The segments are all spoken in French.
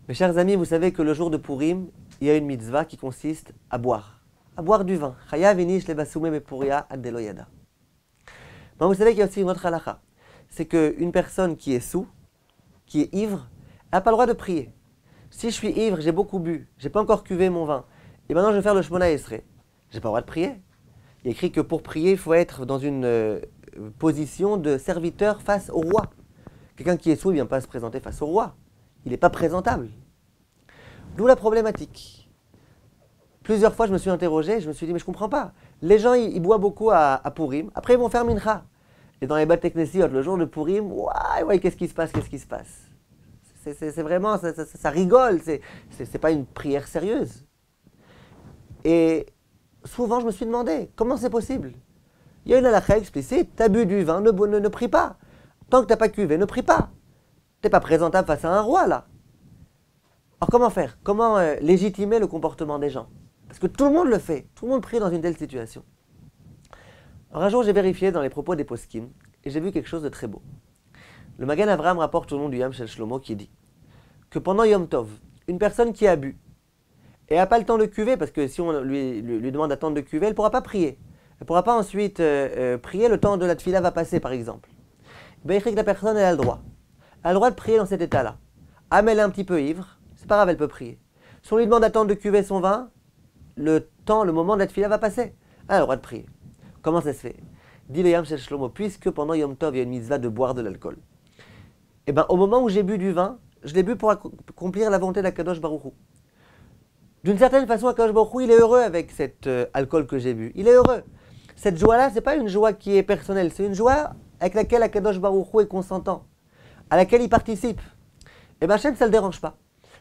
Mes chers amis, vous savez que le jour de Purim, il y a une mitzvah qui consiste à boire du vin. Chayav inish lebasume mepuria ad delo yada. Mais vous savez qu'il y a aussi une autre halakha. C'est qu'une personne qui est saoul, qui est ivre, n'a pas le droit de prier. Si je suis ivre, j'ai beaucoup bu, j'ai pas encore cuvé mon vin, et maintenant je vais faire le Shmona Esrei, j'ai pas le droit de prier. Il est écrit que pour prier, il faut être dans une position de serviteur face au roi. Quelqu'un qui est saoul ne vient pas se présenter face au roi. Il n'est pas présentable. D'où la problématique. Plusieurs fois, je me suis interrogé, je me suis dit, mais je ne comprends pas. Les gens, ils boivent beaucoup à Purim, après ils vont faire Mincha. Et dans les Bate Knesiot, le jour de Purim, ouais, qu'est-ce qui se passe, qu'est-ce qui se passe? C'est vraiment, ça rigole, c'est pas une prière sérieuse. Et souvent, je me suis demandé, comment c'est possible? Il y a une halakha explicite, tu as bu du vin, ne prie pas. Tant que tu n'as pas cuvé, ne prie pas. Tu n'es pas présentable face à un roi, là. Alors comment faire? Comment légitimer le comportement des gens? Parce que tout le monde le fait, tout le monde prie dans une telle situation. Alors un jour, j'ai vérifié dans les propos des poskim, et j'ai vu quelque chose de très beau. Le Magen Avraham rapporte au nom du Yam Shel Shlomo qui dit que pendant Yom Tov, une personne qui a bu et n'a pas le temps de cuver, parce que si on lui demande d'attendre de cuver, elle ne pourra pas prier. Elle ne pourra pas ensuite prier, le temps de la tfila va passer par exemple. Ben, il écrit que la personne elle a le droit. Elle a le droit de prier dans cet état-là. Ah mais elle est un petit peu ivre, c'est pas grave, elle peut prier. Si on lui demande d'attendre de cuver son vin, le moment de la tfila va passer. Elle a le droit de prier. Comment ça se fait? Dit le Yam Shel Shlomo, puisque pendant Yom Tov, il y a une mitzvah de boire de l'alcool. Et bien au moment où j'ai bu du vin, je l'ai bu pour accomplir la volonté d'Akadosh Baruch Hu. D'une certaine façon, Akadosh Baruch Hu, il est heureux avec cet alcool que j'ai bu. Il est heureux. Cette joie-là, ce n'est pas une joie qui est personnelle, c'est une joie avec laquelle Akadosh Baruch Hu est consentant, à laquelle il participe. Et bien Hachem, ça ne le dérange pas.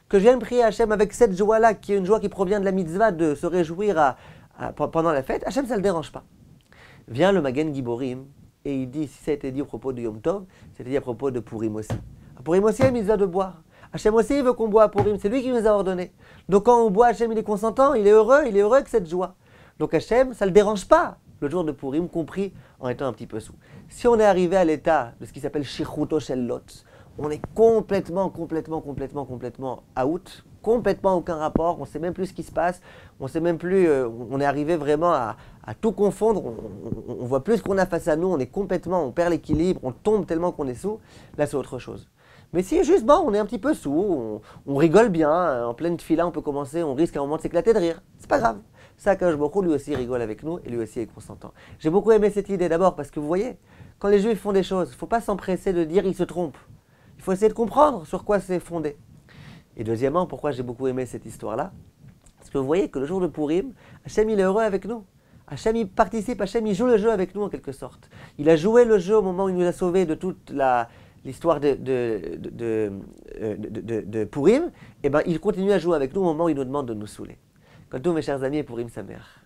Que je vienne prier Hachem avec cette joie-là, qui est une joie qui provient de la mitzvah de se réjouir pendant la fête, Hachem, ça ne le dérange pas. Vient le Magen Giborim, et il dit, si ça a été dit à propos de Yom Tov, c'était dit à propos de Purim aussi. À Purim aussi, il y a une mitzvah de boire. Hachem aussi, il veut qu'on boit à Purim, c'est lui qui nous a ordonné. Donc quand on boit, Hachem, il est consentant, il est heureux avec cette joie. Donc Hachem, ça ne le dérange pas, le jour de Purim, compris en étant un petit peu sous. Si on est arrivé à l'état de ce qui s'appelle Shichuto Shel Lot, on est complètement out, complètement aucun rapport, on ne sait même plus ce qui se passe, on sait même plus, on est arrivé vraiment à tout confondre, on voit plus ce qu'on a face à nous, on perd l'équilibre, on tombe tellement qu'on est sous, là c'est autre chose. Mais si juste, bon, on est un petit peu sous, on rigole bien, en pleine fila on peut commencer, on risque à un moment de s'éclater de rire, c'est pas grave. Ça, Akadosh Baruch Hu, lui aussi rigole avec nous et lui aussi est consentant. J'ai beaucoup aimé cette idée d'abord parce que vous voyez, quand les Juifs font des choses, il ne faut pas s'empresser de dire ils se trompent. Il faut essayer de comprendre sur quoi c'est fondé. Et deuxièmement, pourquoi j'ai beaucoup aimé cette histoire-là? Parce que vous voyez que le jour de Purim, Hachem il est heureux avec nous. Hachem il participe, Hachem il joue le jeu avec nous en quelque sorte. Il a joué le jeu au moment où il nous a sauvés de toute l'histoire de Purim. Et ben il continue à jouer avec nous au moment où il nous demande de nous saouler. Quand tous mes chers amis, Purim sa mère.